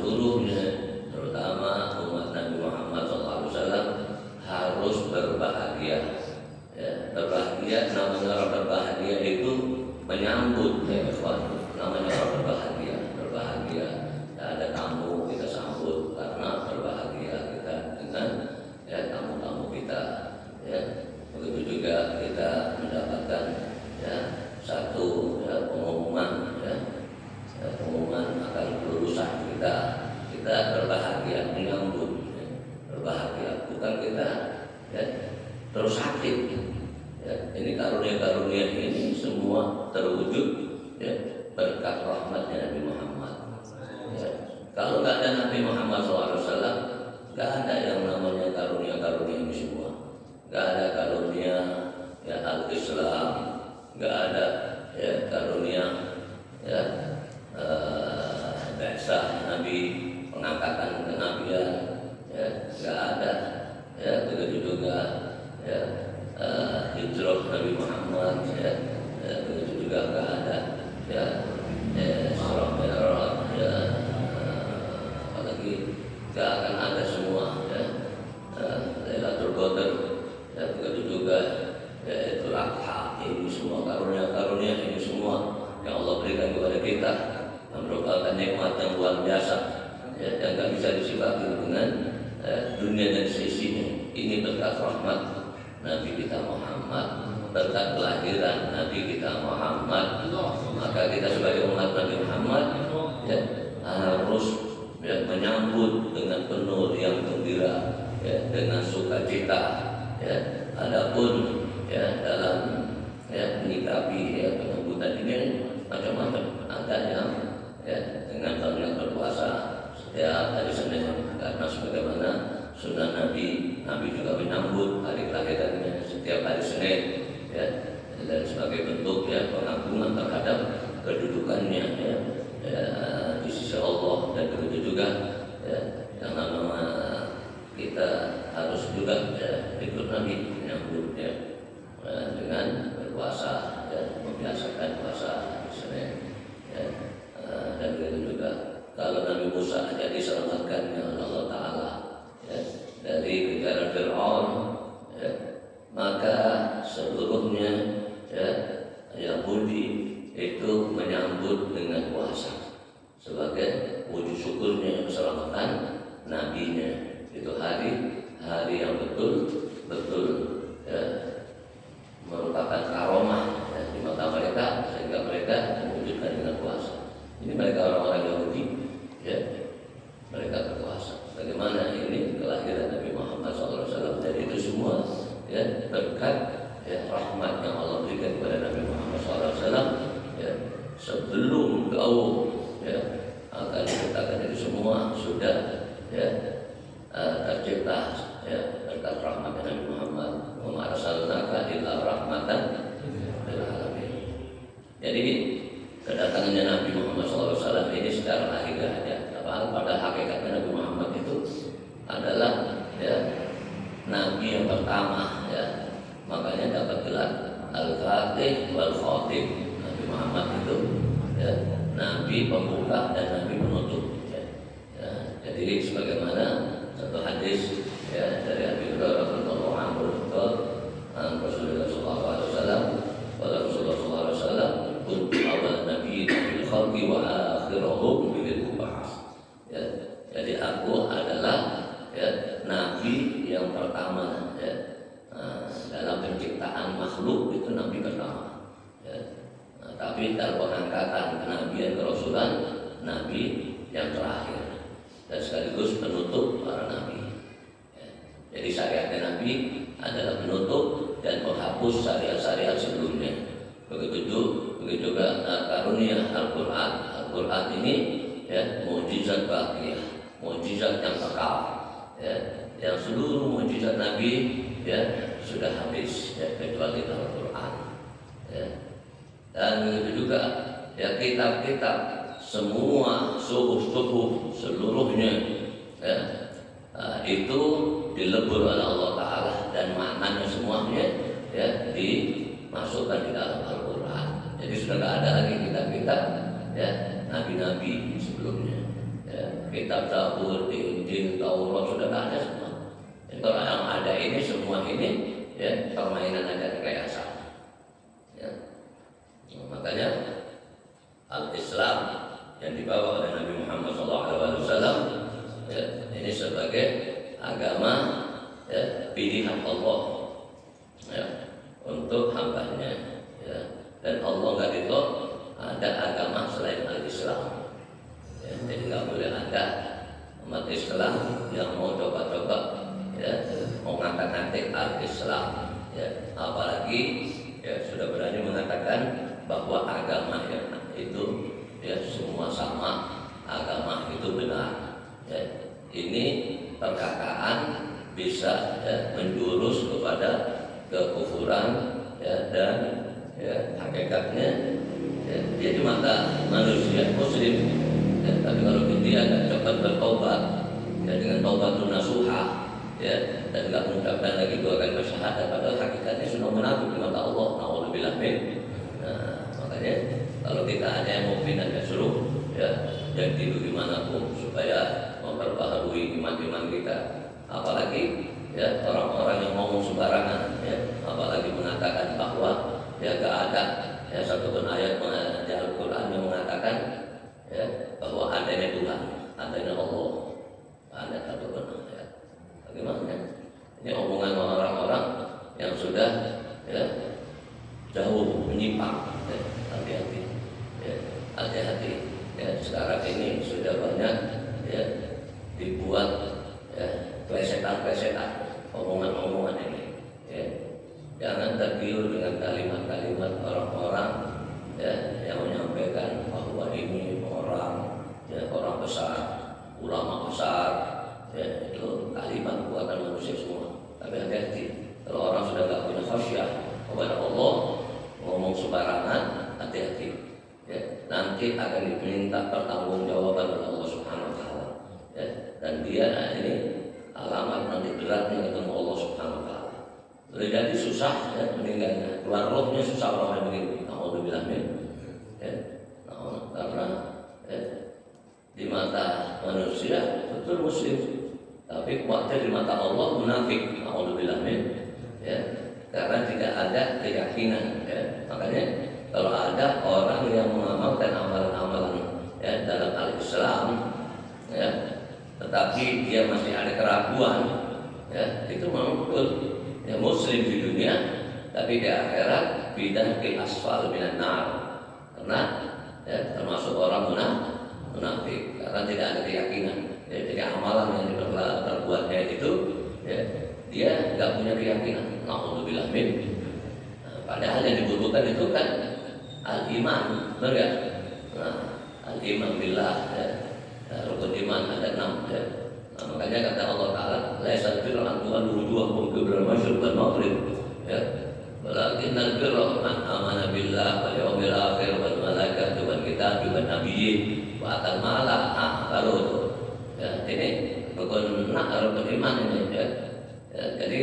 seluruhnya, terutama umat Nabi Muhammad SAW harus berbahagia. Ya, berbahagia, namanya orang berbahagia itu menyambut, ya ikhwan. Namanya orang berbahagia. Ya, ada tamu kita sambut karena berbahagia kita dengan ya tamu-tamu kita. Ya, begitu juga kita mendapatkan ya satu ya, pengumuman pengumuman akan kelulusan kita berbahagia menyambut ya, berbahagia, bukan kita ya terus sakit ya. Ini karunia-karunia ini semua terwujud ya berkat rahmatnya Nabi Muhammad ya. Kalau nggak ada Nabi Muhammad SAW, nggak ada yang namanya karunia-karunia ini semua. Nggak ada karunia ya al-Islam, nggak ada ya karunia ya Ba'tsah Nabi, pengangkatan kenabian ya nggak ada ya. Begitu juga ya hijrah Nabi Muhammad ya, begitu juga nggak ada ya Isra Mi'raj ya, apalagi nggak akan ada semua ya Lailatul Qadar ya, begitu juga ya itu Adha. Ini semua karunia-karunia ini semua yang Allah berikan kepada kita, yang merupakan nikmat yang luar biasa ya, yang tak bisa disifati dengan dunia dan seisinya. Ini berkat rahmat Nabi kita Muhammad, berkat kelahiran Nabi kita Muhammad. Maka kita sebagai umat Nabi Muhammad ya, harus ya, menyambut dengan penuh yang gembira ya, dengan sukacita ya. Adapun ya dalam ya menyikapi ya penyambutan ini macam-macam. Ada yang ya dengan banyak berpuasa setiap hari Senin, karena sebagaimana sunnah Nabi juga menyambut hari kelahirannya setiap hari Senin ya, dan sebagai bentuk ya pengagungan terhadap kedudukannya ya, di sisi Allah. Dan begitu juga ya yang nama kita harus juga ya ikut Nabi menyambut ya dengan berpuasa ya, membiasakan puasa Senin ya. Dan begitu juga kalau Nabi Musa aja diselamatkan oleh Allah Ta'ala ya, dari kejaran Fir'aun ya, maka seluruhnya ya Yahudi itu menyambut dengan puasa sebagai wujud syukurnya keselamatan nabinya. Itu hari yang betul ya, merupakan karomah ya, di mata mereka, sehingga mereka mewujudkan dengan puasa. Ini mereka orang-orang Yahudi ya, mereka berpuasa. Bagaimana ini kelahiran Nabi Muhammad SAW. Jadi itu semua ya berkat ya rahmat yang Allah berikan kepada Nabi Muhammad SAW ya, sebelum gaul ya akan diciptakan itu semua sudah ya tercipta ya berkat rahmat Nabi Muhammad. Wa ma arsalnaka illa rahmatan lil alamin. Jadi kedatangannya Nabi Muhammad SAW ini secara lahiriah aja. Pada hakikatnya Nabi Muhammad itu adalah ya Nabi yang pertama ya. Makanya dapat gelar Al-Fatih wal Khatib. Nabi Muhammad itu ya Nabi pembuka dan Nabi penutup ya. Ya, jadi sebagaimana satu hadis ya dari Abi Hurairah radhiyallahu anhu, Rasulullah sallallahu alaihi wasallam, Rasulullah sallallahu alaihi wasallam kuntu awal nabiyyin fil khalqi wa akhiruhum bil ba'ats. Ya, jadi aku adalah ya nabi yang pertama ya, dalam penciptaan makhluk itu nabi pertama ya. Tapi dalam pengangkatan kenabian kerasulan nabi yang terakhir dan sekaligus penutup para nabi ya. Jadi syariatnya nabi adalah penutup dan menghapus syariat-syariat sebelumnya. Begitu juga karunia Al-Quran. Al-Quran ini ya mukjizat baqiyah, mukjizat yang kekal ya, yang seluruh mukjizat nabi ya sudah habis ya, kecuali Al-Quran ya. Dan begitu juga ya kitab-kitab semua suhuf seluruhnya ya, itu dilebur oleh Allah Ta'ala dan maknanya semuanya ya dimasukkan di dalam Al-Quran. Jadi sudah tidak ada lagi kitab-kitab ya nabi-nabi sebelumnya ya. kitab Zabur, Injil, Taurat sudah ada semua. Kalau yang ada ini semua ini ya permainan ada rekayasa. Ya. Makanya al-Islam yang dibawa oleh Nabi Muhammad SAW ya, ini sebagai agama ya, pilihan Allah ya, untuk hambanya ya. Dan Allah nggak ridho ada agama selain al-Islam ya. Jadi nggak boleh ada umat Islam yang mau coba-coba ya, mau ngangkat-ngangkat al-Islam ya. Apalagi ya sudah berani mengatakan bahwa agama ya, itu ya semua sama, agama itu benar ya. Ini perkataan bisa ya, menjurus kepada kekufuran ya, dan ya, hakikatnya ya, dia di mata manusia muslim ya, tapi kalau dia akan cepat bertobat ya, dengan taubatun nasuha ya, dan nggak mengucapkan lagi dua kalimat syahadat, padahal hakikatnya sudah munafik di mata Allah. Nauzubillah min. Nah, makanya kalau kita ada yang mukmin dan suruh ya jadi dimanapun supaya memperbaharui iman kita. Apalagi ya orang-orang yang ngomong sembarangan ya, apalagi mengatakan bahwa ya gak ada ya satupun ayat di Al-Quran yang mengatakan ya bahwa adanya Tuhan, adanya Allah, ada satupun ayat. Bagaimana? Ini omongan orang-orang yang sudah ya jauh menyimpang. Ya, hati-hati, ya, hati-hati. Ya, sekarang ini sudah banyak ya dibuat ya plesetan-plesetan omongan-omongan ini. Ya. Jangan tergiur dengan kalimat-kalimat orang-orang ya, yang menyampaikan bahwa ini orang ya, orang besar, ulama besar ya, itu kalimat buatan manusia semua. Tapi hati-hati, kalau orang sudah tidak punya khasyah kepada Allah, ngomong sembarangan, hati-hati ya, nanti akan diminta pertanggungjawaban oleh Allah Subhanahu wa taala ya, dan dia ini alamat nanti beratnya ketemu Allah Subhanahu wa taala. Jadi susah ya meninggalnya, keluar rohnya susah orang yang begini. Nauzubillah min ya. Nah, karena ya, di mata manusia betul muslim, tapi kuatnya di mata Allah munafik. Nauzubillah min ya. Karena tidak ada keyakinan ya. Makanya kalau ada orang yang mengamalkan amalan-amalan ya dalam al-Islam ya, tetapi dia masih ada keraguan ya, itu memang betul ya muslim di dunia, tapi di akhirat bidahil asfal minan nar, karena ya, termasuk orang munafik karena tidak ada keyakinan ya. Jadi amalan yang diperbuatnya itu ya, dia nggak punya keyakinan. Nauzubillah min. Padahal yang dibutuhkan itu kan al-iman, benar nggak? Nah, al-iman billah ya. Rukun iman ada 6 ya. Nah, makanya kata Allah Ta'ala, laisa birra an tuwallu wujuhakum qibla al-masyriq wal maghrib ya. Walakinnal birra man amana billah wal yawmil akhir wal malaikati wal kitabi wan nabiyyin wa atal mala. Nah, baru itu. Ya, ini rukun iman ini ya. Ya, jadi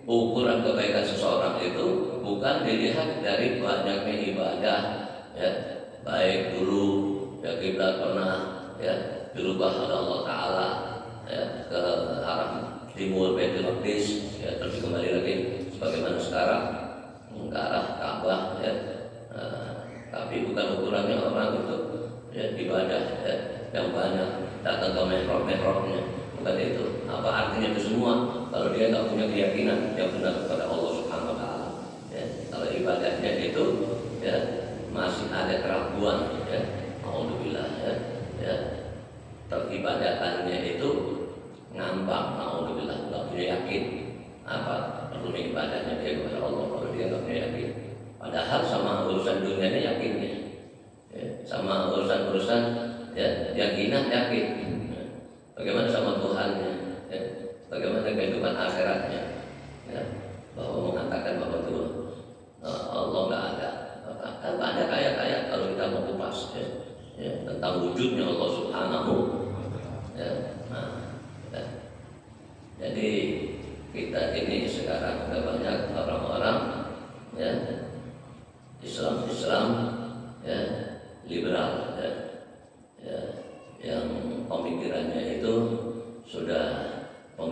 ukuran kebaikan seseorang itu bukan dilihat dari banyaknya ibadah ya, baik dulu ya kiblat pernah ya dirubah oleh Allah Ta'ala ya, ke arah timur Baitul Maqdis ya, terus kembali lagi sebagaimana sekarang ke arah Ka'bah ya. Tapi bukan ukurannya orang itu ya ibadah ya, yang banyak datang ke mihrab-mihrabnya, bukan itu. Apa artinya itu semua kalau dia nggak punya keyakinan yang benar kepada Allah Subhanahu wa taala ya. Kalau ibadahnya itu ya masih ada keraguan ya, alhamdulillah ya, ya. Peribadatannya itu ngambang, alhamdulillah, nggak punya yakin apa perlu ibadahnya dia kepada Allah kalau dia nggak punya yakin. Padahal sama urusan dunianya yakinnya ya, sama urusan ya yakinan yakin ya. Bagaimana sama Tuhannya ya, bagaimana kehidupan akhiratnya ya, bahwa mengatakan bahwa Tuhan Allah nggak ada, kan banyak ayat-ayat kalau kita mau kupas ya, ya, tentang wujudnya Allah Subhanahu ya. Nah, ya. Jadi kita ini sekarang ada banyak orang-orang ya Islam ya liberal ya, ya yang pemikirannya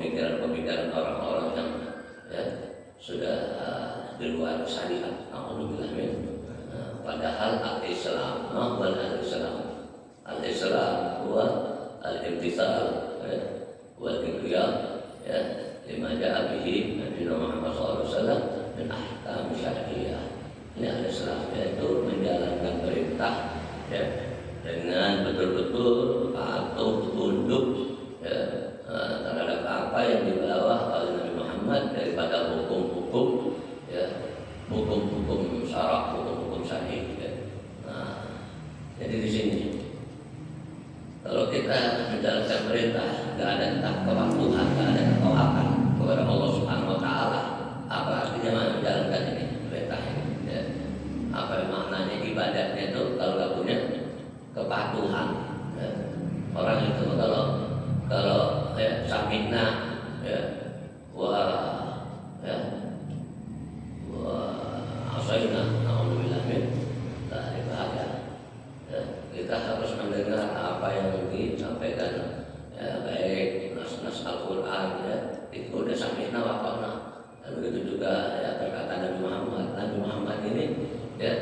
pemikiran-pemikiran orang-orang yang ya, sudah di luar syariat. Alhamdulillah. Padahal al-Islam, al-Islam huwa al-imtithal wal inqiyad lima ja'a bihi Nabi Muhammad SAW min ahkam syar'iyyah. Ini al-Islam, yaitu menjalankan perintah ya, dengan betul-betul patuh tunduk terhadap apa yang dibawa oleh Nabi Muhammad daripada hukum-hukum ya, hukum-hukum syara', hukum-hukum syar'i ya. Nah, jadi di sini kalau kita menjalankan perintah, nggak ada kepatuhan, nggak ada ketaatan kepada Allah Subhanahu Wa Taala, apa artinya menjalankan ini perintah ini? Ya. Apa maknanya ibadahnya itu kalau nggak punya kepatuhan? Ya. Orang itu kalau ya, samina ya, wah ya, asaina, alhamdulillah dari bahaya. Ya, kita harus mendengar apa yang disampaikan ya, baik nas-nas Al-Quran ya, itu udah samina wa ta'na. Dan begitu juga ya, perkataan Nabi Muhammad. Nabi Muhammad ini ya,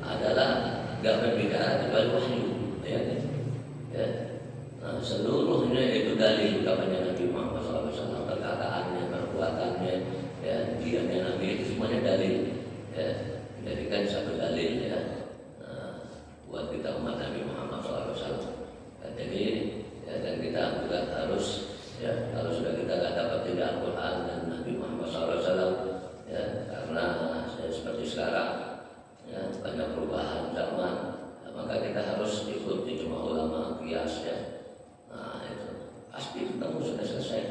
adalah gak berbicara kecuali wahyu ya, ya. Nah, seluruhnya itu dalil ucapannya Nabi Muhammad SAW, perkataannya, perbuatannya ya, diamnya Nabi itu semuanya dalil ya, jadikan satu dalil ya, buat kita umat Nabi Muhammad SAW. Ya, jadi ya, dan kita juga harus ya, kalau sudah kita nggak dapat tidak Al-Quran dan Nabi Muhammad SAW ya, karena ya, seperti sekarang ya, banyak perubahan zaman ya, maka kita harus ikut ijma ulama qiyas ya. Nah itu pasti ketemu sudah selesai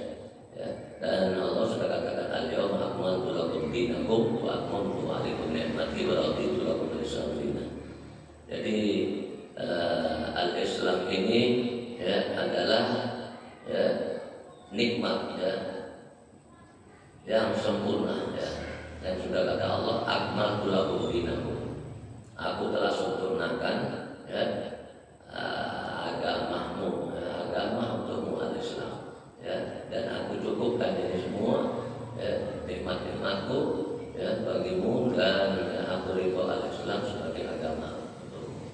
ya. Dan Allah sudah katakan al-yawma akmaltu lakum dinakum wa atmamtu alaikum ni'mati wa raditu lakum al-Islam dinan. Jadi al-Islam ini ya, adalah ya, nikmat ya, yang sempurna ya. Dan sudah kata Allah, akmaltu lakum dinakum, aku telah sempurnakan ya, agamamu ya, agama untukmu al-Islam ya, dan aku cukupkan ini semua ya, nikmat-nikmatku ya, bagimu, dan ya, aku ridho al-Islam sebagai agama untukmu.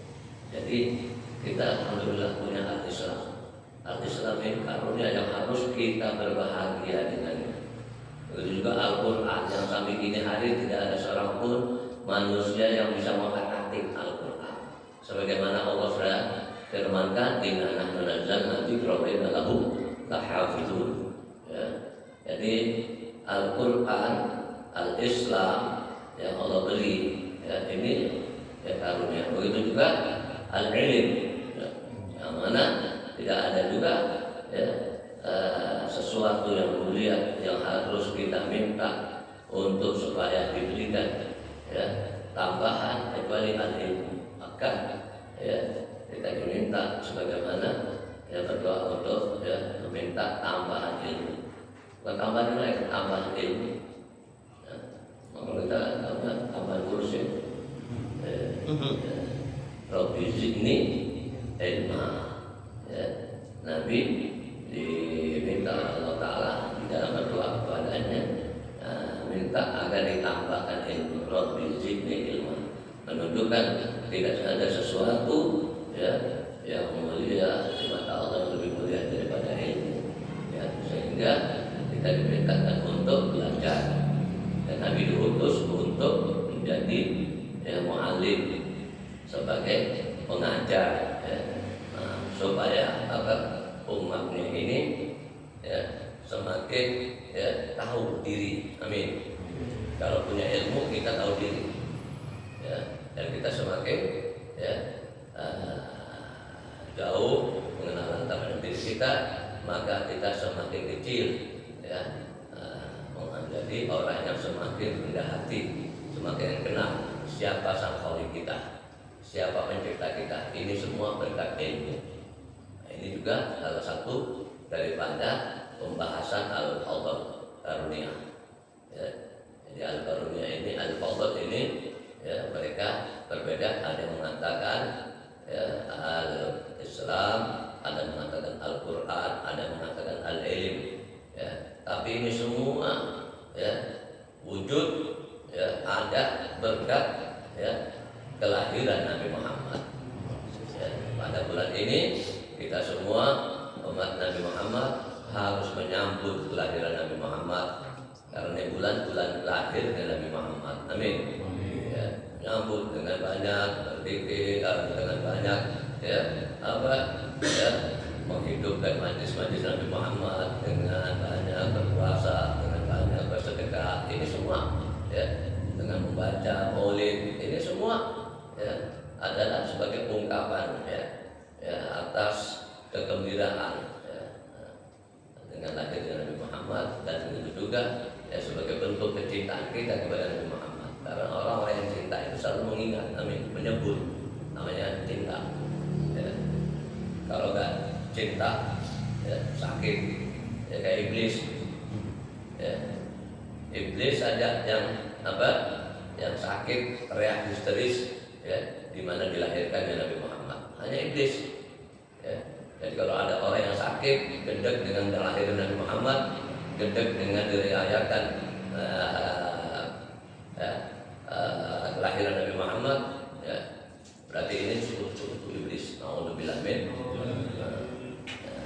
Jadi kita alhamdulillah punya al-Islam. Al-Islam ini karunia yang harus kita berbahagia dengannya. Begitu juga Al-Quran yang sampai kini hari tidak ada seorang pun manusia yang bisa menghafal Al-Quran. Sebagaimana Allah sudah firmankan, inna nahnu nazzalna dzikra wa inna lahu lahafizun. Ya. Jadi Al-Quran, Al-Islam yang Allah beri ya, ini ya, karunia. Begitu juga Al-Ilm ya, yang mana tidak ada juga ya, sesuatu yang mulia yang harus kita minta untuk supaya diberikan ya, tambahan kecuali al-ilmu. Maka ya, kita diminta sebagaimana ya, berdoa untuk ya, meminta tambahan ilmu, bukan tambahan lain, tambahan ilmu ya. Maka kita tambahan kursi Rabbi zidni ilma ya. Nabi diminta Allah Ta'ala di dalam berdoa kepadanya minta agar ditambahkan ilmu. Rabbi zidni ilma, menunjukkan tidak ada sesuatu ya, yang mulia di mata Allah yang lebih mulia daripada ilmu ya, sehingga kita diperintahkan untuk belajar, dan Nabi diutus untuk menjadi ya, mu'alim, sebagai pengajar ya, supaya umatnya ini ya, semakin ya, tahu diri. Amin. Kalau punya ilmu kita tahu diri ya, dan kita semakin ya, jauh pengenalan terhadap diri kita, maka kita semakin kecil ya, menjadi orang yang semakin rendah hati, semakin kenal siapa sang khalik kita, siapa pencipta kita. Ini semua berkat ilmu. Nah, ini juga salah satu daripada pembahasan al-fadl karunia ya. Jadi al-karunia ini, al-fadl ini ya, mereka berbeda. Ada yang mengatakan ya, al-Islam, ada yang mengatakan Al-Quran, ada yang mengatakan al-ilm ya. kelahiran Nabi Muhammad. Ya, pada bulan ini kita semua umat Nabi Muhammad harus menyambut kelahiran Nabi Muhammad, karena bulan-bulan lahirnya Nabi Muhammad. Amin. Ya, menyambut dengan banyak berzikir, dengan banyak menghidupkan majlis-majlis Nabi Muhammad, dengan banyak berpuasa, dengan banyak bersedekah. Ini semua dengan membaca maulid, ini semua adalah sebagai ungkapan atas kegembiraan dengan lahirnya Nabi Muhammad, dan itu juga sebagai bentuk kecintaan kita kepada Nabi Muhammad. Karena orang-orang yang cinta itu selalu mengingat, menyebut namanya cinta. Kalau nggak cinta, sakit, kayak iblis. Iblis saja yang sakit, teriak histeris, di mana dilahirkannya Nabi Muhammad. Hanya iblis. Jadi kalau ada orang yang sakit, gedek dengan kelahiran Nabi Muhammad, gedek dengan dirayakan kelahiran Nabi Muhammad, berarti ini suku iblis. Nauzubillah min.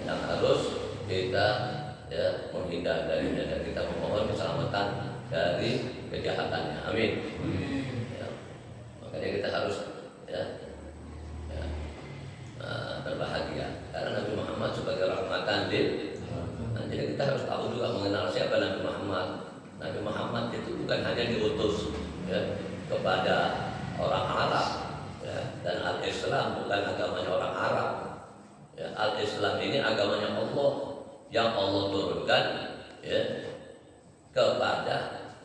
Yang harus kita menghindar darinya, dan kita memohon keselamatan dari kejahatannya. Amin. Makanya kita harus berbahagia karena Nabi Muhammad sebagai rahmatan lil. Jadi kita harus tahu juga mengenal siapa Nabi Muhammad. Nabi Muhammad itu bukan hanya diutus kepada orang Arab, dan al-Islam bukan agamanya orang Arab. Al-Islam ini agamanya Allah, yang Allah turunkan kepada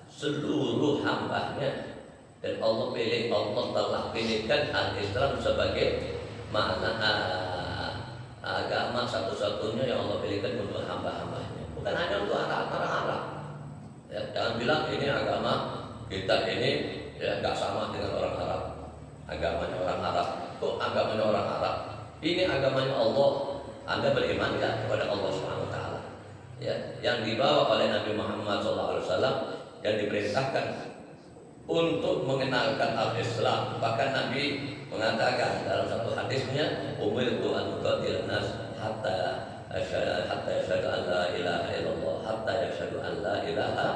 seluruh hambanya, dan Allah telah pilihkan al-Islam sebagai agama satu-satunya yang Allah pilihkan untuk hamba-hambanya, bukan hanya untuk orang Arab. Jangan bilang ini agama kita ini nggak sama dengan orang Arab. Agamanya orang Arab, kok agamanya orang Arab? Ini agamanya Allah. Anda beriman nggak kepada Allah Subhanahu Wa Taala? Yang dibawa oleh Nabi Muhammad SAW, yang diperintahkan untuk mengenalkan al-Islam. Bahkan Nabi mengatakan dalam satu hadisnya, umirtu an uqatilan nas hatta yashhadu an la ilaha illallah, hatta yashhadu an la ilaha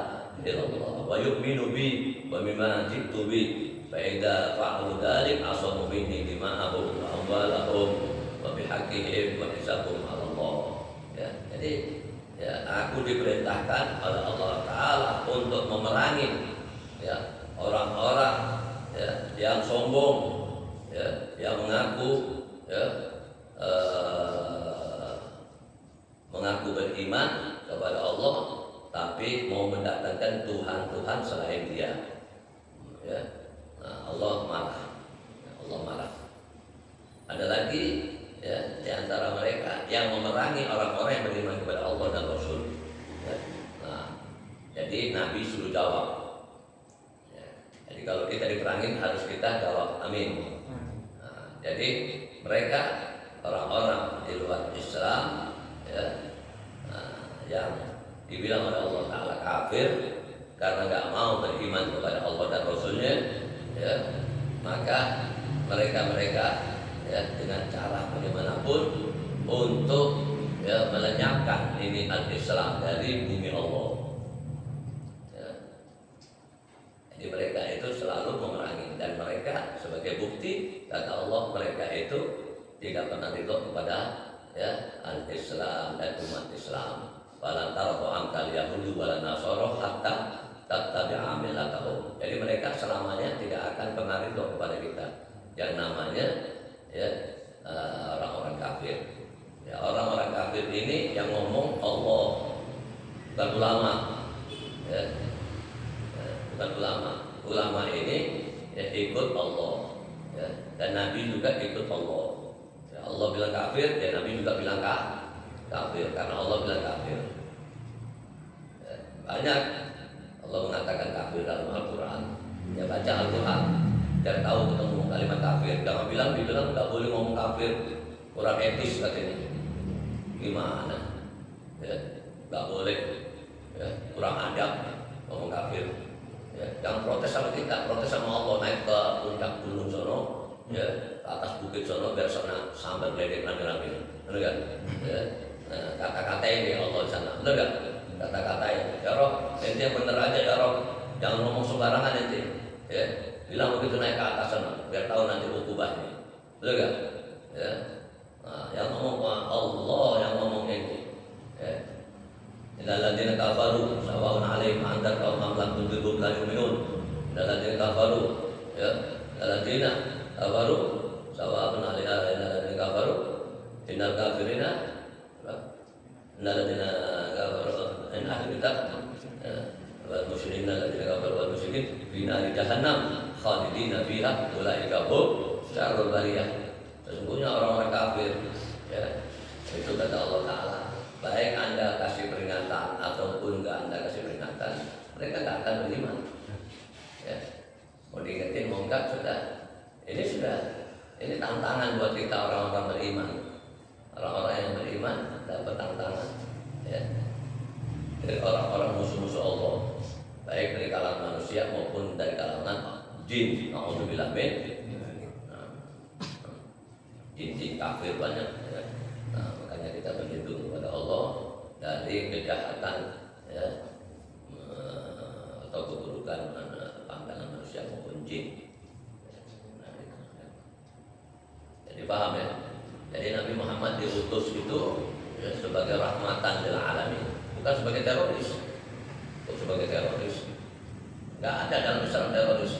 illallah wa yu'minu bi wa mimma jitu bi, fa idza fa'alu dzalik asamu minni dima'ahum wa amwalahum wa bihaqqihim wa hisabum 'ala Allah. Jadi aku diperintahkan oleh Allah Taala untuk memerangi orang-orang yang sombong, yang mengaku beriman kepada Allah, tapi mau mendatangkan Tuhan selain Dia. Allah marah. Ada lagi di antara mereka yang memerangi orang-orang yang beriman kepada Allah dan Rasul. Jadi Nabi suruh jawab. Jadi kalau kita diperangin harus kita jawab amin. Jadi mereka orang-orang di luar Islam yang dibilang oleh Allah Ta'ala kafir karena nggak mau beriman kepada Allah dan Rasulnya, maka mereka dengan cara bagaimanapun untuk melenyapkan ini al-Islam dari bumi Allah. Jadi mereka itu selalu memerangi, dan mereka sebagai bukti kata Allah, mereka itu tidak pernah ridho kepada al-Islam dan umat Islam. Walan tardu ankal yahudi walan nasara hatta tattabi'a millatahum. Jadi mereka selamanya tidak akan pernah ridho kepada kita, yang namanya orang-orang kafir. Orang-orang kafir ini yang ngomong Allah, bukan ulama. Bukan ulama. Ulama ini ikut Allah, dan Nabi juga ikut Allah. Allah bilang kafir, Nabi juga bilang kafir, karena Allah bilang kafir. Banyak Allah mengatakan kafir dalam Al-Quran. Baca Al-Quran, cari tahu ketemu kalimat kafir. Jangan dibilang nggak boleh ngomong kafir, kurang etis katanya. Gimana? Nggak boleh, kurang adab ngomong kafir. Jangan protes sama kita, protes sama Allah. Naik ke puncak gunung sono, ya ke atas bukit sono biar sana sambil geledek rame-rame, benar kan? Ya, kata-kata ini Allah di sana, benar kan? Kata-kata ini, ya Rob, ente yang bener aja ya Rob, jangan ngomong sembarangan ente, ya, bilang begitu naik ke atas sana, biar tahu nanti ukubahnya, benar kan? Ya, nah, yang ngomong Allah, yang ngomong ente, ya. Innalladzina kafaru sawa'un 'alaihim anzartahum am lam tunzirhum la yu'minun. Innalladzina kafaru ya, innalladzina kafaru sawa'un 'alaihim innalladzina kafaru innal kafirina innalladzina kafaru in ahli kitab wal musyrikin alladzina kafaru wal musyrikin fi nari jahannam khalidina fiha ulaika hum syarrul bariyah. Sesungguhnya orang-orang kafir ya, itu kata Allah Ta'ala, baik Anda kasih peringatan ataupun enggak Anda kasih peringatan, mereka enggak akan beriman. Ya. Mau diingetin mau enggak sudah. Ini tantangan buat kita orang-orang beriman. Orang-orang yang beriman dapat tantangan. Ya. Dari orang-orang musuh-musuh Allah, baik dari kalangan manusia maupun dari kalangan jin. Nauzubillah min. Jin kafir banyak. Ya. Nah, makanya kita berlindung kepada Allah dari kejahatan ya, atau keburukan pandangan manusia maupun jin. Nah, itu, ya. Jadi paham ya. Jadi Nabi Muhammad diutus itu ya, sebagai rahmatan lil alamin, bukan sebagai teroris. Bukan sebagai teroris. Nggak ada dalam Islam teroris.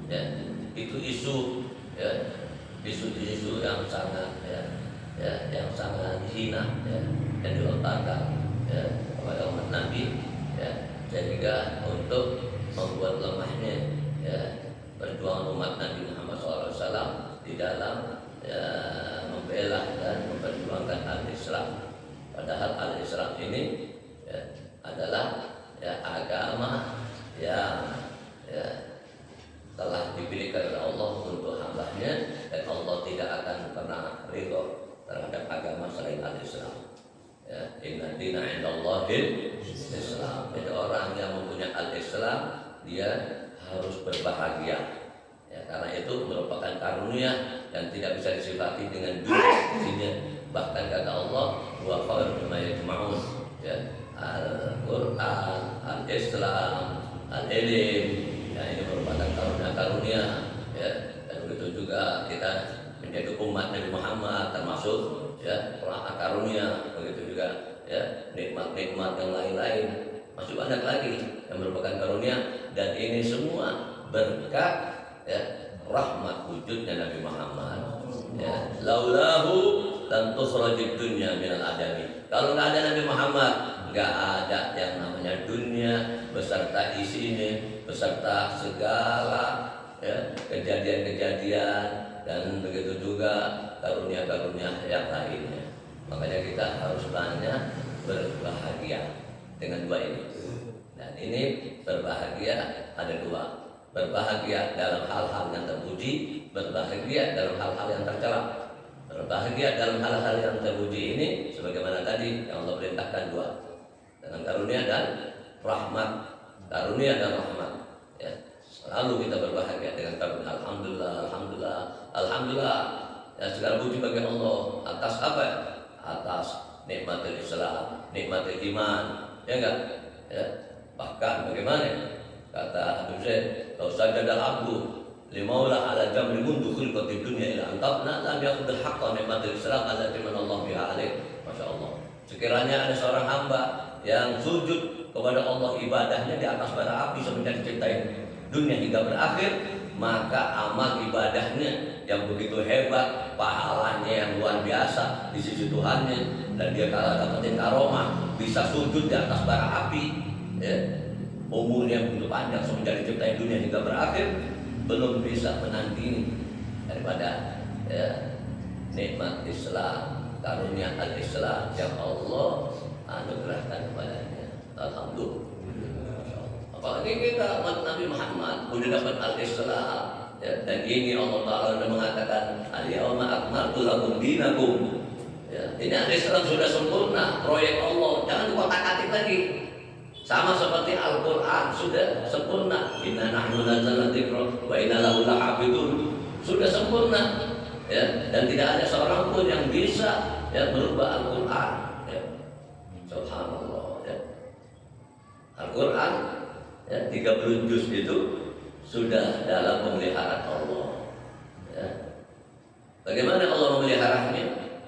Ya, itu isu ya, isu yang sangat ya, yang sangat hina ya, yang dilontarkan ya, kepada umat Nabi ya, sehingga untuk membuat lemahnya ya, perjuangan umat Nabi Muhammad SAW di dalam ya, membela dan memperjuangkan al-Islam. Padahal al-Islam ini ya, adalah ya, agama yang ya, telah dipilihkan oleh Allah untuk hambanya, dan Allah tidak akan pernah ridho terhadap agama selain al-Islam. Ya, inna dina indallahil Islam. Jadi orang yang mempunyai al-Islam dia harus berbahagia. Ya, karena itu merupakan karunia yang tidak bisa disifati dengan dunia. Bahkan kata Allah, wa khairu mimma yajma'un. Ya, Al-Qur'an, al-Islam, al-ilm. Ya, ini merupakan karunia-karunia. Ya, dan begitu juga kita menjadi umat Nabi Muhammad termasuk ya karunia, begitu juga ya nikmat-nikmat yang lain-lain masih banyak lagi yang merupakan karunia, dan ini semua berkat ya rahmat wujudnya Nabi Muhammad. Ya, laulahu lan tukhrajid dunya minal adami. Kalau nggak ada Nabi Muhammad, nggak ada yang namanya dunia beserta isinya, beserta segala ya kejadian-kejadian dan begitu juga karunia-karunia yang lainnya. Makanya kita harus banyak berbahagia dengan dua ini. Dan ini berbahagia ada dua. Berbahagia dalam hal-hal yang terpuji, berbahagia dalam hal-hal yang tercela. Berbahagia dalam hal-hal yang terpuji ini sebagaimana tadi yang Allah perintahkan dua, dengan karunia dan rahmat. Karunia dan rahmat ya. Selalu kita berbahagia dengan karunia. Alhamdulillah, alhamdulillah, alhamdulillah. Ya, segala puji bagi Allah atas apa? Atas nikmatul Islam, nikmatul iman, ya enggak? Ya. Bahkan bagaimana? Kata Habib Zaid, "Lau sajada al-'abdu limaula 'ala jamri mundu khilqatid dunya ila antabna lam yaqul haqqan nikmatul Islam allati manallahu biha alaih." Masyaallah. Sekiranya ada seorang hamba yang sujud kepada Allah ibadahnya di atas bara api semenjak diciptain dunia hingga berakhir, maka amal ibadahnya yang begitu hebat, pahalanya yang luar biasa di sisi Tuhannya, dan dia kalau dapetin karomah bisa sujud di atas bara api ya, umurnya begitu panjang semenjak diciptain dunia hingga berakhir, belum bisa menandingi daripada ya, nikmat Islam, karunia al-Islam yang Allah anugerahkan kepadanya. Alhamdulillah. Apalagi kita umat Nabi Muhammad sudah dapat al-Islam ya, dan ini Allah Ta'ala sudah mengatakan al-yawma akmaltu lakum dinakum ya, ini al-Islam sudah sempurna, proyek Allah, jangan dikotak-katik lagi. Sama seperti Al-Quran sudah sempurna, inna nahnu nazzalna dzikra wa inna lahu lahafidun. sudah sempurna, ya, dan tidak ada seorang pun yang bisa ya merubah Al-Quran. Ya. Subhanallah. Ya. Al-Quran ya, 30 juz itu sudah dalam pemeliharaan Allah. Ya. Bagaimana Allah memeliharanya?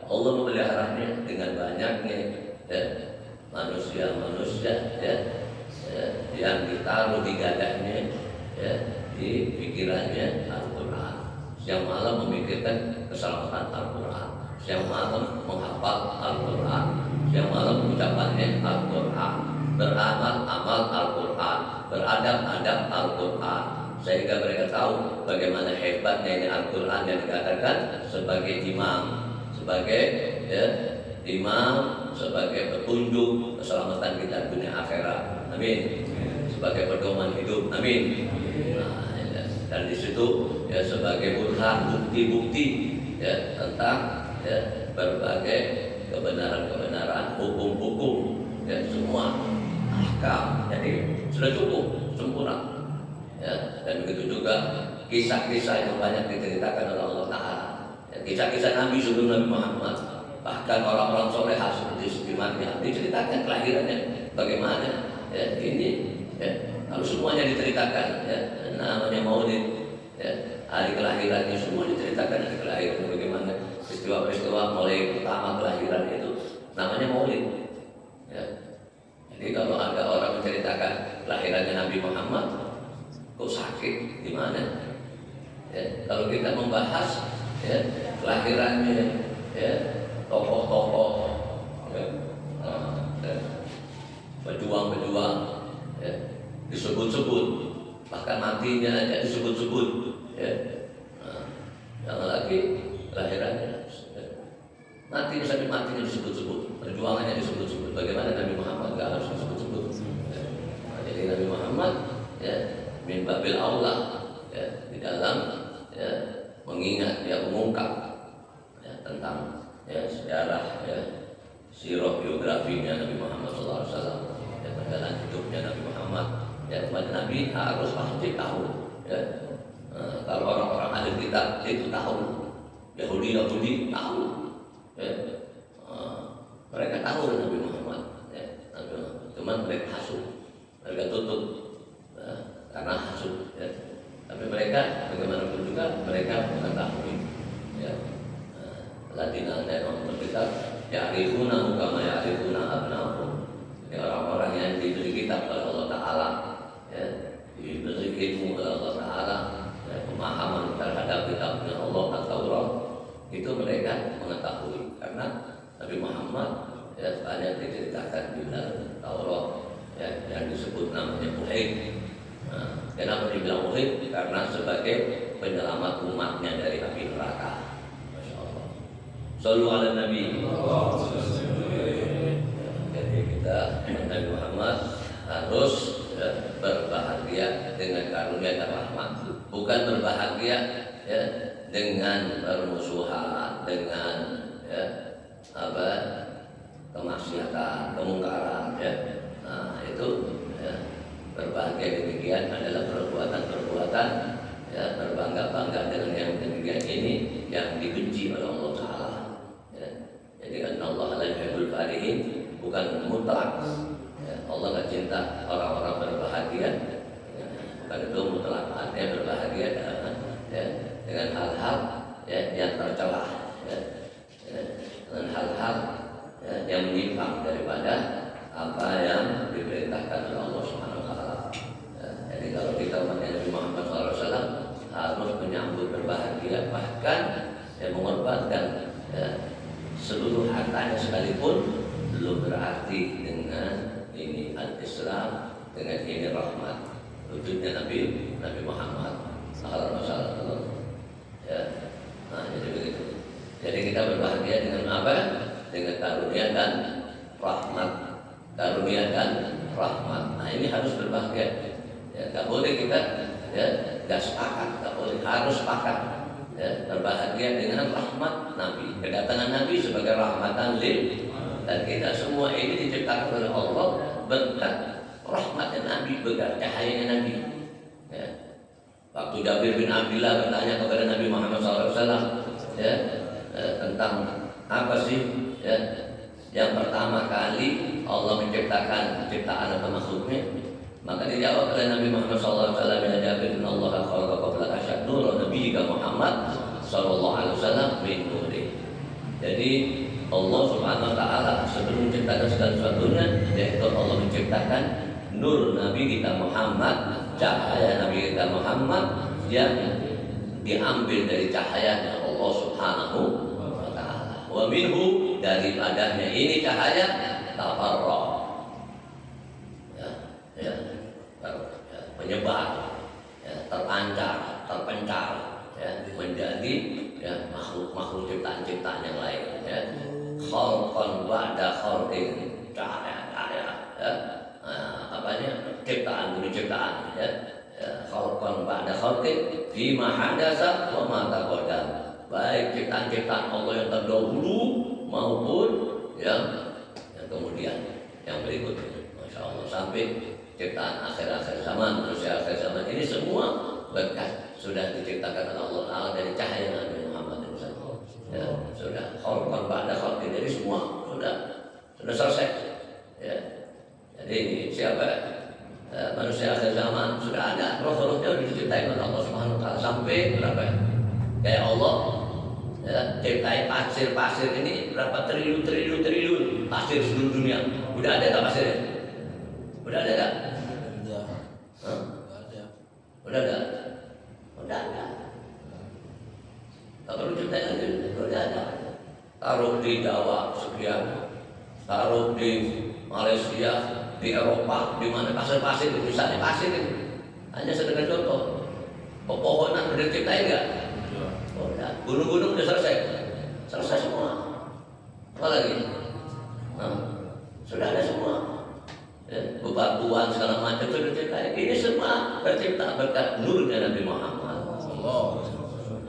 Allah memeliharanya dengan banyaknya ya, manusia-manusia ya, ya, yang ditaruh di dadanya, ya, di pikirannya Al-Quran. Siang malam memikirkan keselamatan Al-Quran, siang malam menghafal Al-Quran, siang malam mengucapkannya Al-Quran, beramal-amal Al-Quran, beradab-adab Al-Quran, sehingga mereka tahu bagaimana hebatnya ini Al-Quran yang dikatakan sebagai imam, sebagai ya, imam, sebagai petunjuk keselamatan kita dunia akhirat. Amin. Sebagai pedoman hidup. Amin. Nah, ya. Dan di situ ya sebagai burhan, bukti-bukti ya tentang ya berbagai kebenaran-kebenaran, hukum-hukum ya semua ahkam. Jadi sudah cukup sempurna. Ya, dan begitu juga kisah-kisah yang banyak diceritakan oleh Allah Ta'ala, ya, kisah-kisah Nabi sebelum Nabi Muhammad, bahkan orang-orang solehah seperti Siti Maryam diceritakan kelahirannya bagaimana ya, ini ya, kalau semuanya diceritakan ya, namanya maulid ya, hari kelahirannya semua diceritakan, hari kelahiran bagaimana peristiwa-peristiwa mulai pertama kelahiran itu namanya maulid ya. Jadi kalau ada orang menceritakan kelahirannya Nabi Muhammad, kok sakit gimana? Ya, kalau kita membahas ya, kelahirannya ya, tokoh-tokoh ya, pejuang-pejuang ya, disebut-sebut, bahkan matinya aja disebut-sebut ya. Jangan lagi kelahirannya ya. Matinya sampai matinya disebut-sebut, perjuangannya disebut-sebut. Bagaimana Nabi Muhammad gak harus disebut-sebut ya. Nah, jadi Nabi Muhammad ya min babil aula ya, di dalam ya, mengingat ya, mengungkap ya, tentang ya, sejarah ya, sirah biografinya Nabi Muhammad SAW ya, perjalanan hidupnya Nabi Muhammad ya, kepada Nabi harus pasti tahu ya. Kalau orang-orang ahli kitab itu tahu, Yahudi tahu ya. Mereka tahu Nabi Muhammad ya, cuman mereka hasut, mereka tutup ya, karena hasut ya. Tapi mereka bagaimanapun juga mereka mengetahui ya. Ladina dan orang berkitab ya'rifuna kama ya'rifuna abna'ahum. Jadi orang-orang yang diberi kitab oleh Allah Ta'ala ya, diberi ilmu oleh Allah Ta'ala ya, pemahaman terhadap kitabnya Allah At-Taurat, itu mereka mengetahui karena Nabi Muhammad ya, banyak diceritakan di dalam Taurat ya, yang disebut namanya Uhud. Nah, kenapa dibilang Uhud? Karena sebagai penyelamat umatnya dari api neraka. Masya Allah. Sallu ala Nabi. Jadi kita Nabi Muhammad harus ya, berbahagia dengan karunia dan rahmat, bukan berbahagia ya, dengan bermusuhan, dengan ya, apa, kemaksiatan, kemungkaran ya. Nah, itu ya, berbahagia demikian adalah perbuatan-perbuatan ya, berbangga-bangga dengan yang demikian ini yang dibenci oleh Allah Ta'ala ya. Jadi Allah la yuhibbul farihin, bukan mutlak ya. Allah gak cinta orang-orang berbahagia ya. Bukan itu mutlak, artinya berbahagia ya, dengan hal-hal ya, yang tercela ya. Ya, dengan hal-hal ya, yang menyimpang daripada apa yang diperintahkan oleh Allah Subhanahu wa Ta'ala. Ya, jadi kalau kita umat Nabi Muhammad SAW harus menyambut berbahagia, bahkan ya, mengorbankan ya, seluruh hartanya sekalipun belum berarti dengan ini al-Islam, dengan ini rahmat wujudnya Nabi Muhammad SAW. Ya, nah jadi begitu. Jadi kita berbahagia dengan apa? Dengan karunia dan rahmat. Karunia dan rahmat. Nah ini harus berbahagia. Ya, tak boleh kita ya tidak sepakat, tak boleh, harus sepakat ya, berbahagia dengan rahmat Nabi, kedatangan Nabi sebagai rahmatan lil, dan kita semua ini diciptakan oleh Allah berkat rahmatnya Nabi, berkat cahayanya Nabi ya. Waktu Jabir bin Abdullah bertanya kepada Nabi Muhammad SAW, ya, tentang apa sih, ya, yang pertama kali Allah menciptakan ciptaan atau makhluknya, maka dijawab oleh Nabi Muhammad SAW, ya Jabir, inna Allah khalaqa qabla asyad nur nabiyyika Muhammad sallallahu alaihi wasallam min nuri. Jadi Allah Subhanahu wa taala sebelum menciptakan segala sesuatunya, yaitu Allah menciptakan nur Nabi kita Muhammad, cahaya Nabi kita Muhammad yang diambil dari cahayanya Allah Subhanahu wa taala. Wa minhu, daripadanya ini cahaya tafarraq, ya, menyebar, ya, terpancar, terpencar, ya, menjadi, ya, makhluk-makhluk ciptaan-ciptaan yang lain, ya. Khalqan ba'da khalqin, cahaya, ya, ciptaan demi ciptaan, ya, khalqan ba'da khalqin fima hadasa wa ma taqaddam, baik ciptaan-ciptaan Allah yang terdahulu maupun yang kemudian, yang berikutnya. Masya Allah, sampai ciptaan akhir-akhir zaman, manusia akhir zaman ini semua berkat sudah diciptakan oleh Allah Ta'ala dari cahaya Nabi Muhammad SAW. Ya, sudah khalqan ba'da khalqin, jadi semua sudah selesai, ya. Jadi siapa, manusia akhir zaman sudah ada, roh-rohnya sudah diciptakan oleh Allah Subhanahu wa taala sampai berapa? Kayak Allah, ya, ciptain pasir ini berapa triliun pasir seluruh dunia. Udah ada nggak pasirnya? Udah ada nggak? Udah ada. Tak perlu ciptain lagi, udah ada. Taruh di Jawa sekian, taruh di Malaysia, di Eropa, di mana pasir-pasir, misalnya pasir itu hanya sekedar contoh. Pepohonan udah diciptain nggak? Udah. Gunung-gunung udah selesai semua. Apa lagi? Sudah ada semua. Ya, bebatuan segala macam sudah diciptain. Ini semua tercipta berkat nurnya Nabi Muhammad.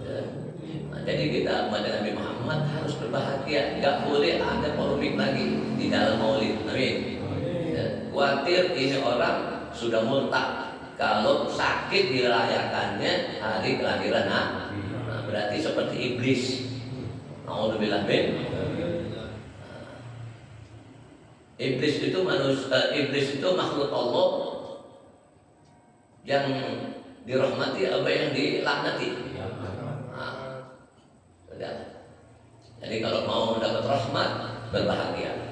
Ya. Nah, jadi kita umat Nabi Muhammad harus berbahagia. Nggak boleh ada polemik lagi di dalam maulid. Amin. Khawatir ini orang sudah murtad kalau sakit dirayakannya hari kelahiran Nabi. Nah, berarti seperti iblis. Nauzubillah min. Iblis itu makhluk Allah yang dirahmati apa yang dilaknati. Nah, sudah. Jadi kalau mau mendapat rahmat, berbahagia.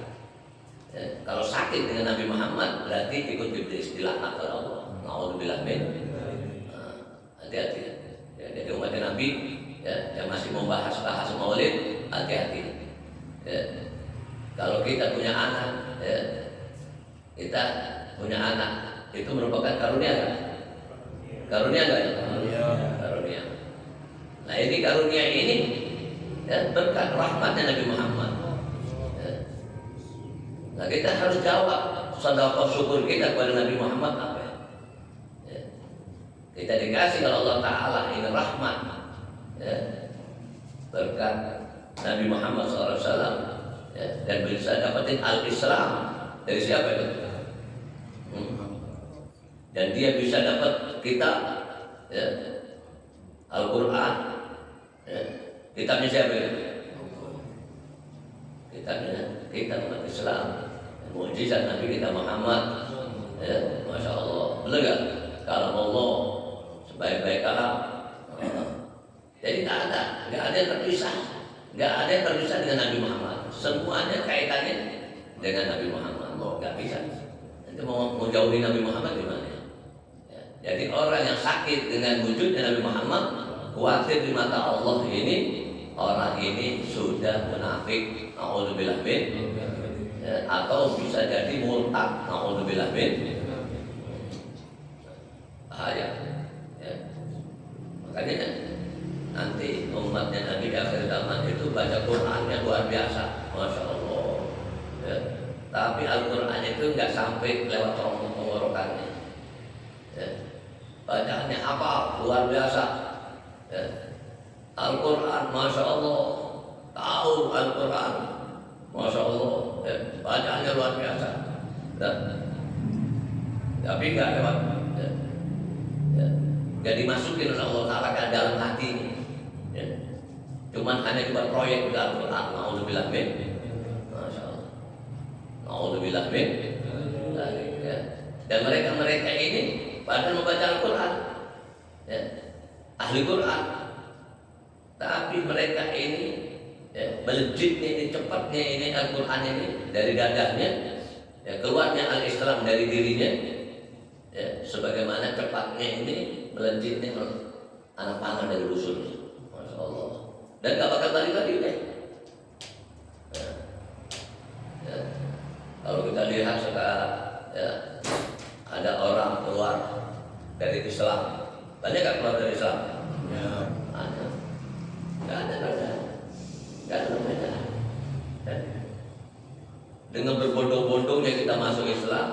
Ya, kalau sakit dengan Nabi Muhammad berarti ikut iblis, dilaknat oleh Allah. Nauzubillah min. Hati-hati. Ya, jadi umat Nabi, ya, yang masih membahas maulid, hati-hati. Ya, kalau kita punya anak, ya, kita punya anak itu merupakan karunia kan? Karunia kan? Karunia. Nah, ini karunia ini, ya, berkat rahmatnya Nabi Muhammad. Nah, kita harus jawab sedekah syukur kita kepada Nabi Muhammad apa ya? Ya. Kita dikasih oleh Allah Ta'ala ini rahmat, ya, berkat Nabi Muhammad SAW, ya, dan bisa dapatin al-Islam dari siapa itu? Dan dia bisa dapat kitab, ya, Al-Quran, ya. Kitabnya siapa itu? Kitab umat Islam, mukjizat Nabi kita Muhammad, ya, Masya Allah. Betul nggak? Kalam Allah sebaik-baik kalam. Jadi nggak ada yang terpisah, dengan Nabi Muhammad. Semuanya kaitannya dengan Nabi Muhammad. Nggak bisa. Nanti mau jauhi Nabi Muhammad gimana? Ya. Jadi orang yang sakit dengan wujudnya Nabi Muhammad, khawatir di mata Allah ini, orang ini sudah munafik, naudzubillah min, ya, atau bisa jadi murtad, naudzubillah min. Bahaya, ya. Makanya nanti umatnya Nabi di akhir zaman itu baca Qurannya luar biasa, Masya Allah, ya. Tapi Al-Quran itu nggak sampai lewat tenggorokannya, ya. Bacaannya apa? Luar biasa, ya. Al-Quran, Masya Allah, tahu Al-Quran, Masya Allah, ya, bacaannya luar biasa, dan tapi nggak lewat, ya, ya. Gak dimasukin oleh Allah Ta'ala ke dalam hati ini. Ya. Cuman hanya buat proyek di Al-Quran. Na'udzubillah min. Masya Allah. Na'udzubillah min. Ya. Dan mereka ini padahal membaca Al-Quran, ya, ahli Quran, tapi mereka ini, ya, melejitnya ini, cepatnya ini Al-Quran ini dari dadahnya, ya, keluarnya Al-Islam dari dirinya, ya, sebagaimana cepatnya ini melejitnya anak panah dari rusulnya. Masya Allah. Dan gak bakal balik lagi deh. Ya. Ya. Kalau kita lihat sekarang, ya, ada orang keluar dari Islam, banyak gak keluar dari Islam? Ya. Ada. Gak ada perbedaan. Gak ada perbedaan. Dengan berbondong-bondongnya kita masuk Islam,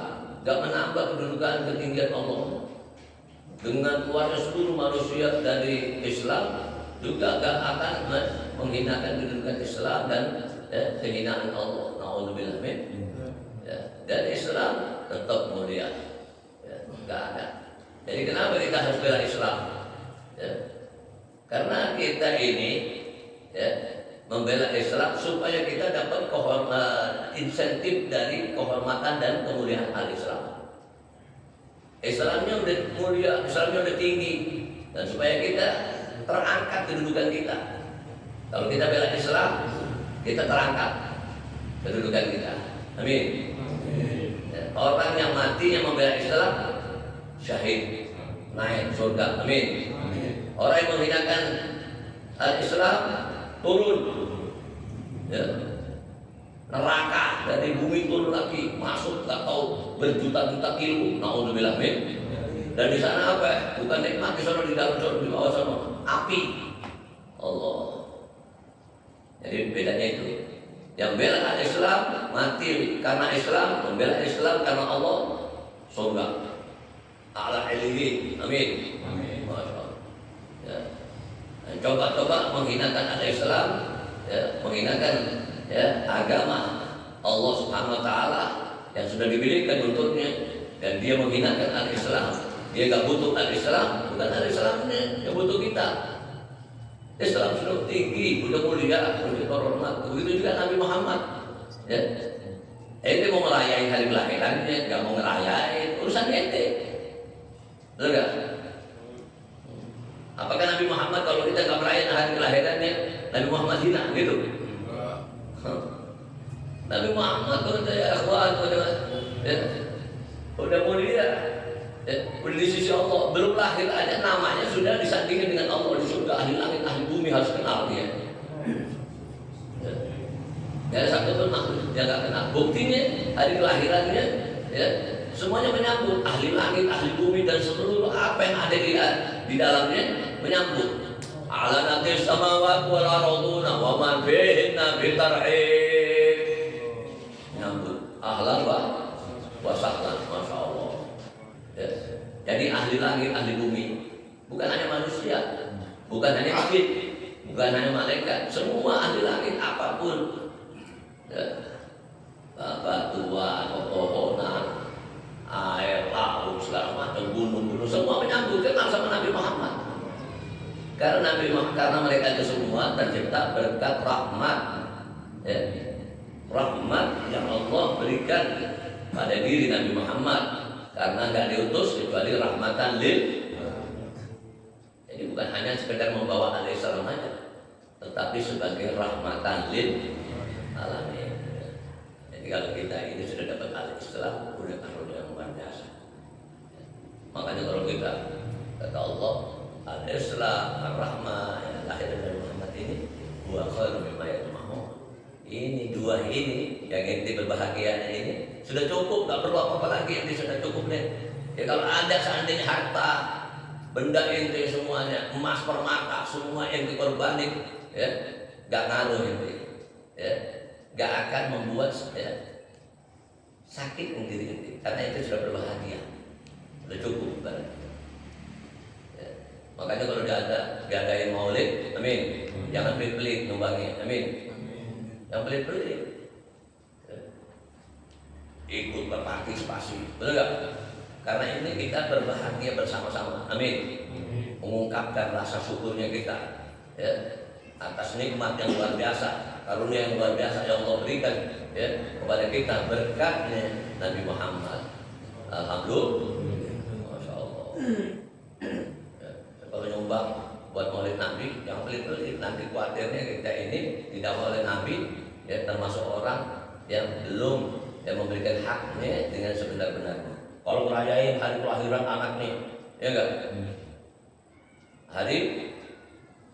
gak menambah kedudukan ketinggian Allah. Dengan keluarnya seluruh manusia dari Islam, juga gak akan menghinakan kedudukan Islam dan, ya, kehinaan Allah. Na'udzubillah min. Ya. Dan Islam tetap mulia. Ya. Gak ada. Jadi kenapa kita harus bela Islam? Ya. Karena kita ini, ya, membela Islam supaya kita dapat insentif dari kehormatan dan kemuliaan al-Islam. Islamnya udah mulia, Islamnya udah tinggi, dan supaya kita terangkat kedudukan kita. Kalau kita bela Islam, kita terangkat kedudukan kita. Amin. Ya. Orang yang mati yang membela Islam syahid, naik surga. Amin. Orang yang menghinakan al-Islam turun, ya, neraka dari bumi turun lagi, masuk tak tahu berjuta-juta kilo. Na'udzubillah min. Dan di sana apa? Bukan nikmat di sana, di dalam sana, di bawah sana api. Allah. Jadi bedanya itu. Yang bela al-Islam mati karena Islam, membela Islam karena Allah, surga. Ala ilmihi. Amin. Amin. Masya Allah. Ya. Coba-coba menghinakan al-Islam, ya, menghinakan, ya, agama Allah Subhanahu wa Ta'ala yang sudah diberikan untuknya, dan dia menghinakan al-Islam. Dia gak butuh al-Islam, bukan al-Islamnya yang butuh kita. Islam sudah tinggi, sudah mulia, sudah terhormat. Begitu juga Nabi Muhammad. Ya. Ente mau ngerayain hari kelahirannya, gak mau ngerayain, urusan ente. Betul gak? Apakah Nabi Muhammad kalau kita gak merayain hari kelahirannya, Nabi Muhammad hina gitu? Nabi Muhammad udah, ya akhwan, udah mulia, ya, udah di sisi Allah, belum lahir aja namanya sudah disandingkan dengan Allah di surga. Ahli langit, ahli bumi harus kenal dia. Ya, satu pun makhluk yang gak kenal. Buktinya hari kelahirannya, ya, semuanya menyambut. Ahli langit, ahli bumi, dan seluruh apa yang ada di dalamnya menyambut. Ala natis samawati wal arduna wa man fihinna bitarhib. Menyambut. Ahlan wa sahlan, masya Allah. Ya. Jadi ahli langit, ahli bumi, bukan hanya manusia, bukan hanya jin, bukan hanya malaikat, semua ahli langit apapun, ya, batuan, pepohonan, air, laut, segala macam, gunung-gunung, semua menyambut kenal sama Nabi Muhammad. Karena mereka itu semua tercipta berkat rahmat, ya, rahmat yang Allah berikan pada diri Nabi Muhammad. Karena nggak diutus kecuali rahmatan lil. Jadi bukan hanya sekedar membawa al-Islam saja, tetapi sebagai rahmatan lil alamin. Jadi kalau kita ini sudah dapat al-Islam, udah karunia yang luar biasa. Makanya kalau kita kata Allah, al-Islam, ar-Rahmah yang lahir dari Muhammad ini, wa khairu mimma yajma'un. Ini dua ini yang inti berbahagianya ini sudah cukup, tak perlu apa-apa lagi, ini sudah cukup deh. Ya kalau ada seandainya harta, benda inti semuanya, emas permata, semua yang dikorbanin, ya, gak ngaruh inti, ya, gak akan membuat, ya, sakit diri inti, karena itu sudah berbahagia, sudah cukup kan. Ya. Makanya kalau diadain maulid, amin, jangan pelit-pelit numbangnya, amin. Yang pelit-pelit ikut berpartisipasi, betul nggak? Karena ini kita berbahagia bersama-sama, amin. mengungkapkan rasa syukurnya kita ya atas nikmat yang luar biasa, karunia yang luar biasa yang Allah berikan ya kepada kita berkatnya Nabi Muhammad. Alhamdulillah, masya Allah. Ya, kalau nyumbang buat maulid Nabi, yang pelit-pelit nanti khawatirnya kita ini tidak oleh Nabi ya, termasuk orang yang belum yang memberikan haknya dengan sebenar-benarnya. Kalau merayain hari kelahiran anaknya, ya enggak? Hari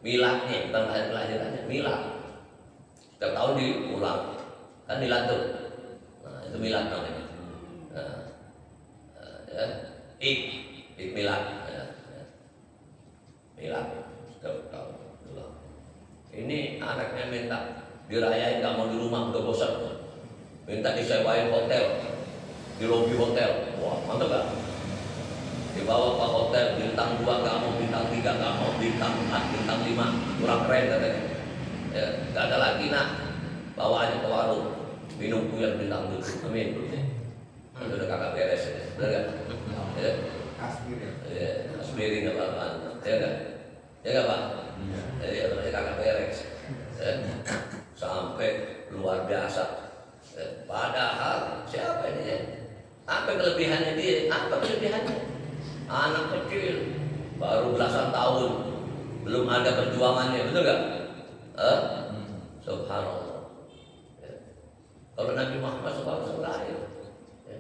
miladnya, bukan hari kelahirannya, milad. Setiap tahun diulang, kan milad tuh. Nah, itu milad namanya. Ya, Id milad. Ya. Milad setiap tahun diulang. Ini anaknya minta dirayain, nggak mau di rumah, udah bosan. Minta disewain hotel, di lobi hotel. Wah, mantap gak? Dibawa ke hotel bintang 2 nggak mau, bintang 3 nggak mau, bintang 4, bintang 5 kurang keren katanya. Ya, nggak ada lagi nak, bawa aja ke warung minum kuyang bintang 7. Amin. Itu udah kakak beres ya, benar gak? Ya, Asmiri nggak apa-apa, ya nggak? Ya nggak Pak? Jadi udah kakak beres. Ya. Sampai luar biasa. Padahal siapa ini ya? Apa kelebihannya dia? Apa kelebihannya? Anak kecil baru belasan tahun, belum ada perjuangannya, betul nggak? Subhanallah. Ya. Kalau Nabi Muhammad SAW lahir, ya.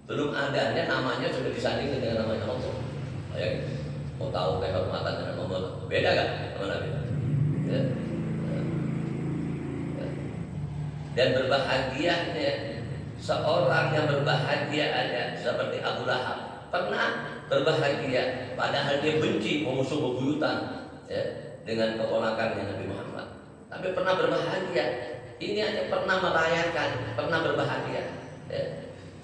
Belum adanya namanya sudah disandingkan dengan namanya Allah. Ya. Mau tahu kehormatan dan Allah beda nggak sama Nabi? Ya. Dan berbahagianya seorang yang berbahagia ada seperti Abu Lahab, pernah berbahagia padahal dia benci memusuh bebuyutan ya, dengan keponakannya Nabi Muhammad, tapi pernah berbahagia. Ini aja pernah merayakan, pernah berbahagia ya.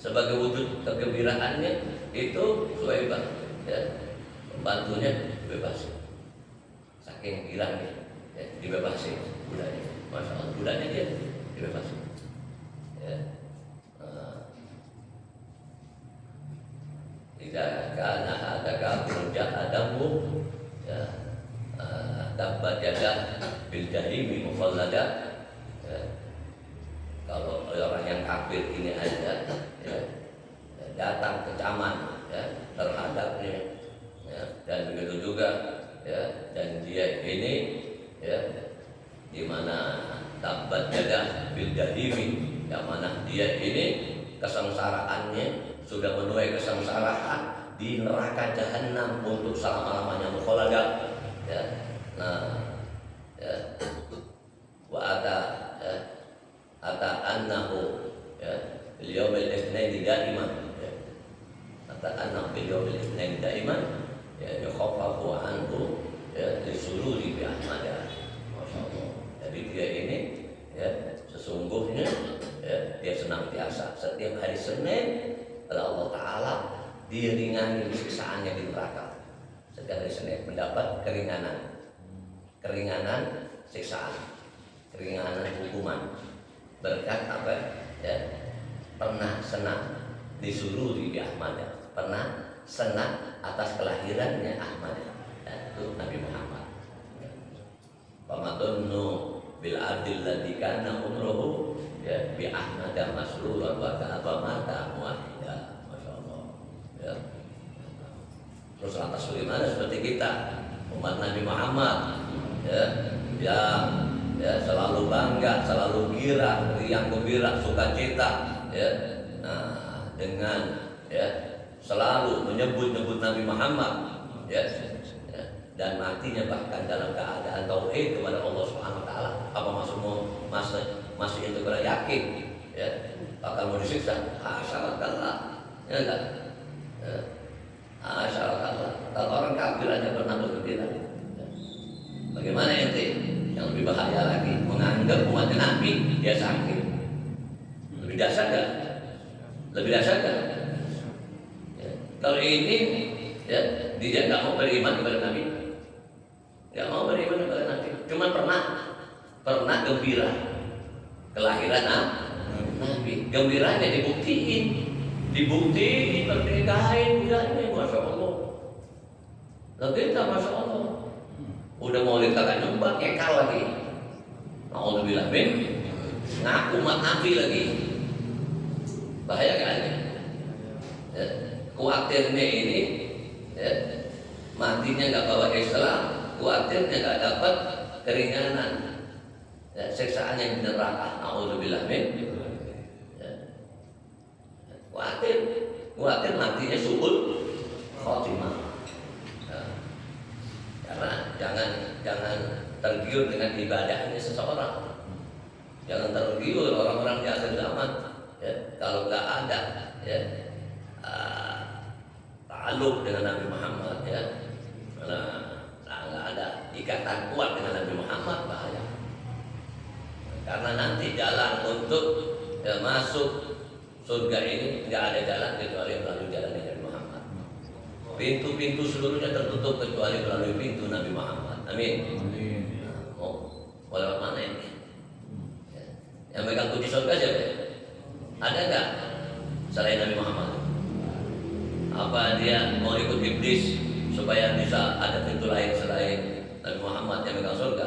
Sebagai wujud kegembiraannya itu Suhaibah ya, pembantunya dibebasin, saking girangnya ya, dibebasin budanya, masya Allah, budanya dia dibebasin ya. Tidak karena ada kafir jahadamu ya, dapat jadah bil jahimi mufallada ya. Kalau orang yang kafir ini aja ya, datang kecaman ya, terhadapnya ya, dan begitu juga ya, dan dia ini ya, di mana dapat jadah bil jahimi, yang mana dia ini kesengsaraannya sudah menuai kesengsaraan di neraka jahanam untuk selama-lamanya mukhalada ya. Nah ya, wa ata annahu ya bil yaumil itsnain daiman ya, ata annahu bil yaumil itsnain daiman ya yukhaffafu anhu ya lisururi bi ahmada. Masyaallah. Jadi dia ini ya sesungguhnya ya, dia senantiasa setiap hari Senin oleh Allah Ta'ala diringani siksaannya di neraka. Setiap hari Senin mendapat keringanan siksaan, keringanan hukuman berkat apa ya, pernah senang disuruh di Ahmad, pernah senang atas kelahirannya Ahmad ya, itu Nabi Muhammad. Pamadunnu bil adil ladzi kana umruhu ya bi Ahmad masruran wa ta'aba mata muwahhida. Masyaallah ya. Terus lantas bagaimana seperti kita umat Nabi Muhammad ya selalu bangga, selalu girang, riang gembira, sukacita ya, nah, dengan ya selalu menyebut-nyebut Nabi Muhammad ya, dan matinya bahkan dalam keadaan tauhid kepada Allah Subhanahu wa taala. Apa maksudmu masih itu kena yakin ya bakal mau disiksa? Hasyaallah ya enggak ya. Hasyaallah, kalau orang kafir aja pernah bergembira ya. Bagaimana ente yang lebih bahaya lagi menganggap umat Nabi dia sakit? Lebih dasar gak? Lebih dasar gak? Ya. Kalau ini ya dia nggak mau beriman kepada Nabi, nggak mau beriman kepada Nabi, cuma pernah gembira kelahiran Nabi, gembiranya dibuktiin pernikahan budanya, masya Allah Lah kita Masya Allah udah mau kakak nyumbat kekal lagi. Alhamdulillah min ngaku umat Nabi lagi. Bahaya kan? Ya. Khawatirnya ini ya, matinya nggak bawa Islam, khawatirnya nggak dapat keringanan, ya, siksaan yang di neraka. Alhamdulillah min. Ya. Khawatir matinya suul khotimah. Ya. Karena jangan tergiur dengan ibadahnya seseorang. Jangan tergiur orang-orang di akhir zaman. Ya, kalau nggak ada ya ta'alluq dengan Nabi Muhammad ya, nggak ada ikatan kuat dengan Nabi Muhammad, bahaya. Karena nanti jalan untuk ya, masuk surga ini nggak ada jalan kecuali melalui jalan Nabi Muhammad. Pintu-pintu seluruhnya tertutup kecuali melalui pintu Nabi Muhammad. Amin. Mau lewat mana ini? Ya. Yang megang kunci surga siapa? Ada nggak selain Nabi Muhammad? Apa dia mau ikut iblis supaya bisa ada pintu lain selain Nabi Muhammad yang megang surga?